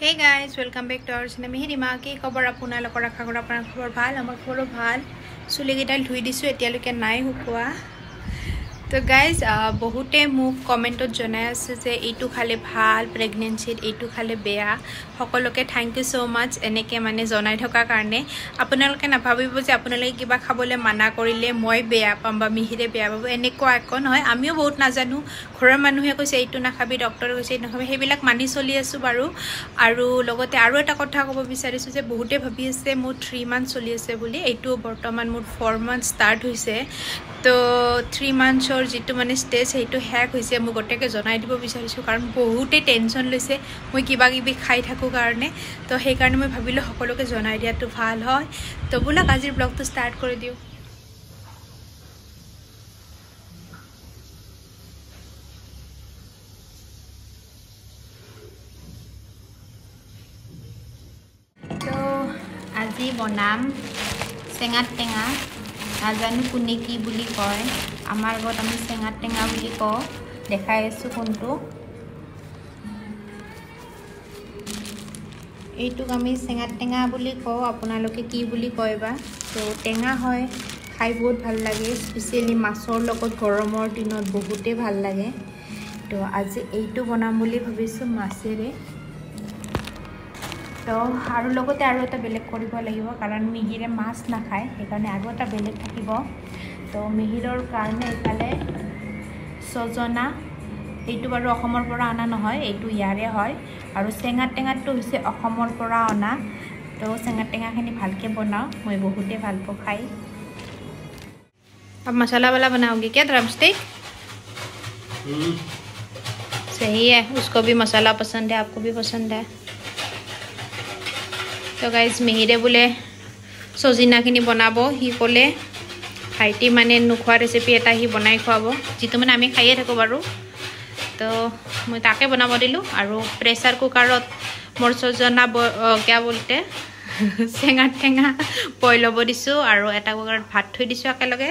Hey guys, welcome back to our channel. Mihirima ki khabar apunalokor rakha kora apnar khabar bhal amar khobor bhal suli gidal dhui disu etialoke nai hukwa. তো guys বহুতে মোক কমেন্টত জনাই আছে যে এইটো খালে ভাল প্ৰেগনেন্সিত এইটো খালে বেয়া সকলোকে থ্যাংক ইউ সো মাচ এনেকে মানে জনাই থকা কাৰণে আপোনালোকে নাভাবিব যে আপোনালোকে কিবা খাবলৈ মানা কৰিলে মই বেয়া পাম বা মিহিৰে বেয়া পাব এনেকুৱা একো নহয় আমিও বহুত নাজানো ঘৰৰ মানুহে কৈছে এইটো নাখাবি ডক্টৰে কৈছে এইটো নাখাবি সেইবিলাক মানি চলি আছো বাৰু আৰু লগতে আৰু এটা কথা ক'ব বিচাৰিছো যে বহুতে ভাবি আছে মোৰ 3 মান্থ চলি আছে বুলি এইটো বৰ্তমান মোৰ 4 মান্থ ষ্টাৰ্ট হৈছে তো 3 মান্থৰ যেটো মানে স্টেজ হেটো হ্যাক হৈছে মই গটেকে জনাই দিব বিচাৰিছো কাৰণ বহুতে টেনচন লৈছে মই কিবা কিবি খাই থাকো কাৰণে তো সেই কাৰণে মই ভাবিলো সকলোকে জনাই দিয়াটো ভাল হয় তো বুলা আজিৰ ব্লগটো ষ্টাৰ্ট কৰি দিও তো আজি বনাম চেঙাত টেঙা নাজানো কোনে কি বুলি কয় আমাৰ ঘৰত আমি চেঙাত টেঙা বুলি কওঁ দেখাই আছো কোনটো এইটোক আমি চেঙাত টেঙা বুলি কওঁ আপোনালোকে কি বুলি কয়বা তো টেঙা হয় খাই বহুত ভাল লাগে স্পেশালি মাছৰ লগত গৰমৰ দিনত বহুতে ভাল লাগে তো আজি এইটো বনাম বুলি ভাবিছো মাছেৰে তো আৰু লগতে আৰু এটা বেলেগ কৰিব লাগিব কাৰণ মিহিৰে মাছ নাখায় সেইকাৰণে আৰু এটা বেলেগ থাকিব তো মিহিৰৰ কাৰণে এফালে সজনা এইটো বাৰু অসমৰ পৰা আনা নহয় এইটো ইয়াৰে হয় আৰু চেঙা টেঙাটো হৈছে অসমৰ পৰা আনা তো চেঙা টেঙাখিনি ভালকে বনাও মই বহুতে ভাল পাওঁ খাই अब मसाला वाला बनाओगे क्या ड्रम स्टिक सही है उसको भी मसाला पसंद है आपको भी पसंद है तो गाइज मिहिरे बोले सजिनाखिनि बनाब हि कले भाइटी माने नुखोৱা रेसिपी এটা हि बनाई खुवाब जितु माने आमी खाइए थाको बारू तो मैं ताके बनाब दिलु आरो प्रेसार कुकारत मोर सजना क्या बोलते सेंगा टेंगा बइल হ'ব दिसु आरो এটা कुकारत भात थৈ दिसु एकेलगे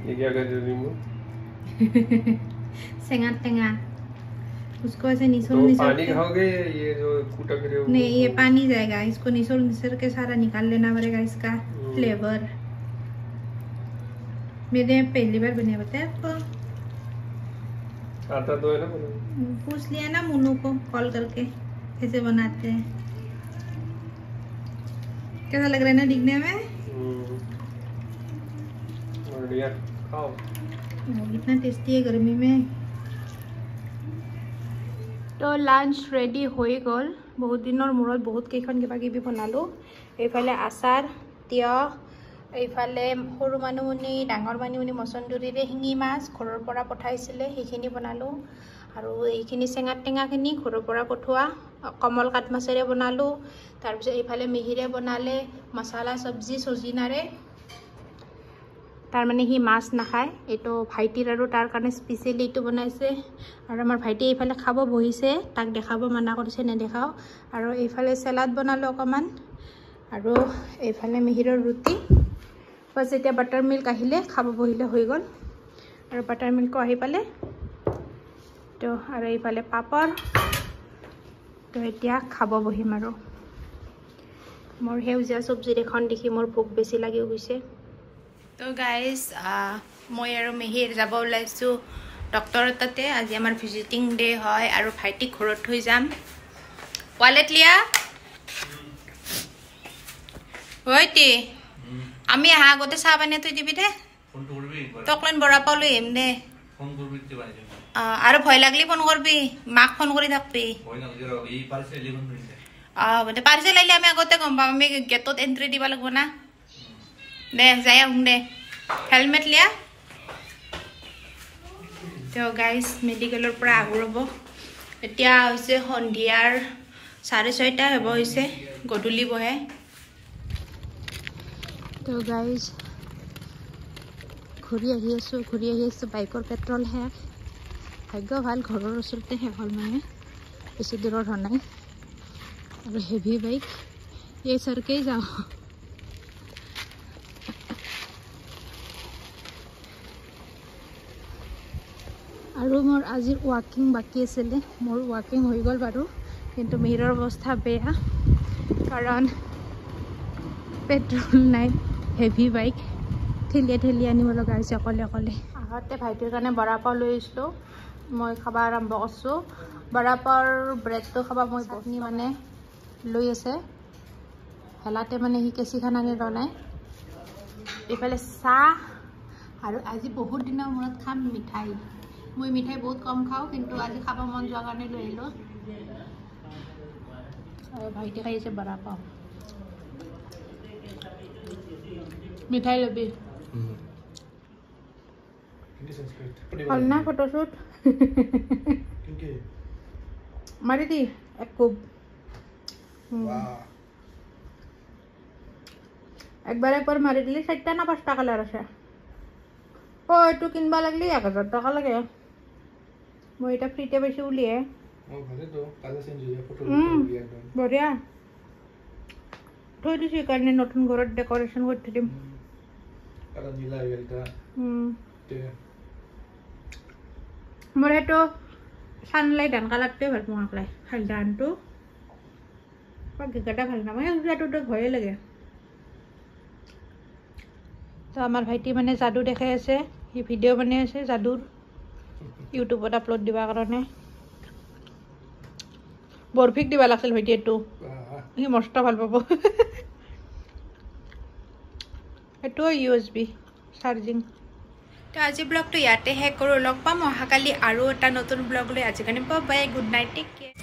ये क्या कर रही हो सेंगा टेंगा उसको ऐसे निचोड़ पानी खाओगे ये जो कूटा करे हो नहीं ये पानी जाएगा इसको निचोड़ के सारा निकाल लेना पड़ेगा इसका फ्लेवर मैंने पहली बार बनाया बताया आपको आता तो है ना पूछ लिया ना मुन्नू को कॉल करके कैसे बनाते हैं कैसा लग रहा है ना दिखने में बढ़िया खाओ इतना टेस्टी है गर्मी में तो लांच रेडी हो गल बहुत दिनर मूरत बहुत केखन किबा किबि बनालो एफाले आचार तिय एफाले सरू मानुमुनि डांगर मानुमुनि मसन्दुरिरे हिंगी माছ घৰৰ পৰা পঠাইছিলে সেইখিনি বনালো আৰু এইখিনি চেঙা টেঙাখিনি ঘৰৰ পৰা পঠোৱা কমল কাট মাছেৰে বনালো তাৰ পিছত এফালে মিহিৰে বনালে মছলা সবজি সজিনাৰে तार माने ही माছ नाखाय एतो भाइटिर आरो तार কাৰণে স্পেশালি এটো বনাইছে আৰু আমাৰ ভাইটি এইফালে খাব বহিছে তাক দেখাব মানা কৰিছে নে দেখাও আৰু এইফালে সালাড বনালো অকমান আৰু এইফালে মিহিৰৰ ৰুটি বস এতিয়া বাটাৰ মিল্ক আহিলে খাব বহিলে হৈ গল আৰু বাটাৰ মিল্ক আহি পালে তো আৰু এইফালে পাপৰ তো এতিয়া খাব বহিম আৰু মোৰ হেউজীয়া সবজি এখন দেখি মোৰ ভোক বেছি লাগি গৈছে तो गाइज मैं और मिहिर যাব ওলাইছো ডক্টৰ তাতে আজি আমাৰ ভিজিটিং ডে হয় আৰু ভাইটি ঘৰত হৈ যাম ওয়ালেট লিয়া হইতি আমি আহা গতে চা বানে তুই দিবি দে ফোন করবি টকলেন বড়া পালো এম দে ফোন করবি তে বানি আর ভয় লাগলি ফোন করবি মাক ফোন কৰি থাকবি ভয় লাগলি এই পার্সেল 11 মিনিট বতে পার্সেল আইলে আমি আগতে গম পাম আমি গেটত এন্ট্রি দিবা লাগব না दे जाया हूं दे हेलमेट लिया तो गाइस मेडिकलर पर आगुरब एतिया होइसे हन्धियार 6:30 हब होइसे गडुली बहे तो गाइस घुरी आहि आसु बाइकर पेट्रोल है भाग्य ভাল ঘৰৰ ওচৰতে হে হল মানে বেছি দূৰৰ হয় নাই আৰু হেভি বাইক এই सरके যাও और আৰু মোৰ আজিৰ ৱাকিং বাকী আছিলে মোৰ ৱাকিং হৈ গ'ল বাৰু কিন্তু মিহিৰৰ অৱস্থা বেয়া কাৰণ পেট্ৰল নাই হেভি বাইক ঠেলি আনিব লগা হৈছে অকলে আহোঁতে ভাইটিৰ কাৰণে বৰা পাও লৈ আহিছিলোঁ মই খাব আৰম্ভ কৰিছোঁ বৰা পাওৰ ব্ৰেডটো খাব মই চাটনি মানে লৈ আছে হেলাতে মানে সি কেঁচিখন আনি বনাই এইফালে চাহ আৰু আজি বহুত দিনৰ মূৰত খাম মিঠাই মই মিঠাই বহুত কম খাওঁ কিন্তু আজি খাব মন যোৱাৰ কাৰণে লৈ আহিলোঁ আৰু ভাইটি খাই আছে বৰা পাও মিঠাই লবি হল না ফটোশুট মারি দি এক কুব একবার মারি দিলে 4টা না 5টা কালার আছে ও একটু কিনবা লাগলে 1000 টাকা লাগে মই এটা ফ্রিতে বেশি উলিয়ে বঢ়িয়া থৈ দিছি কাৰণে নতুন ঘৰত ডেকোৰেশন কৰতে দিম মোৰ এইটো সানলাইট ধান কালাৰটোৱে ভাল পাওঁ আকলাই হালদানটো বাকীকেইটা ভাল নাপাওঁ সেউজীয়াটোতো ভয়ে লাগে তো আমাৰ ভাইটি মানে যাদু দেখাই আছে সি ভিডিঅ' বনাই আছে যাদুৰ ইউটিউবত আপলোড দিবৰ কাৰণে বৰফিক দিবা লাগিছিল ভাইটি এইটো সি মস্ত ভাল পাব এইটো USB চাৰ্জিং তো আজি ব্লগটো ইয়াতে শেষ কৰোঁ লগ পাম অহাকালি আৰু এটা নতুন ব্লগ লৈ আজি কাৰণে bye good night take care